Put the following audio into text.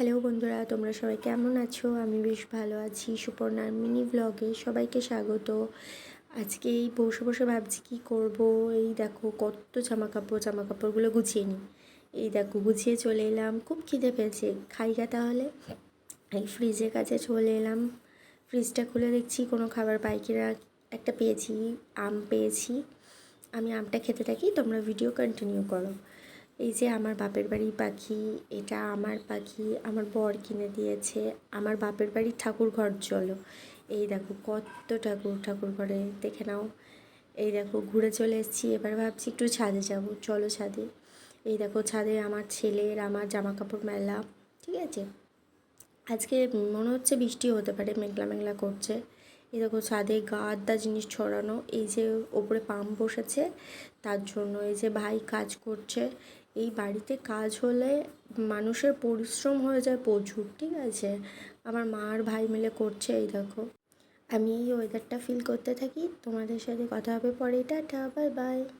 Hello বন্ধুরা, তোমরা সবাই কেমন আছো? আমি বেশ ভালো আছি। সুপর্ণার মিনি ব্লগে সবাইকে স্বাগত। আজকে এই বসে বসে ভাবছি কী করব। এই দেখো কত জামা কাপড়গুলো গুছিয়ে নিই। এই দেখো গুছিয়ে চলে এলাম, খুব খিদে পেয়েছে, খাইগা তাহলে। এই ফ্রিজের কাছে চলে এলাম, ফ্রিজটা খুলে দেখছি কোনো খাবার পাই কিনা। একটা পেয়েছি, আম পেয়েছি। আমি আমটা খেতে থাকি, তোমরা ভিডিও কন্টিনিউ করো। এই যে আমার বাপের বাড়ির পাখি, এটা আমার পাখি, আমার বর কিনে দিয়েছে। আমার বাপের বাড়ির ঠাকুর ঘর চলো। এই দেখো কত ঠাকুর ঘরে দেখে নাও। এই দেখো ঘুরে চলে এসেছি, এবার ভাবছি একটু ছাদে যাব, চলো ছাদে। এই দেখো ছাদে আমার ছেলের আমার জামা কাপড় মেলা, ঠিক আছে। আজকে মনে হচ্ছে বৃষ্টিও হতে পারে, মেঘলা মেঘলা করছে। এই দেখো ছাদে গাদা জিনিস ছড়ানো, এই যে ওপরে পাম্প বসেছে তার জন্য। এই যে ভাই কাজ করছে। এই বাড়িতে কাজ হলে মানুষের পরিশ্রম হয়ে যায় প্রচুর, ঠিক আছে। আমার মা আর ভাই মিলে করছে। এই দেখো আমি এই ওয়েদারটা ফিল করতে থাকি, তোমাদের সাথে কথা হবে পরে। Tata, bye bye.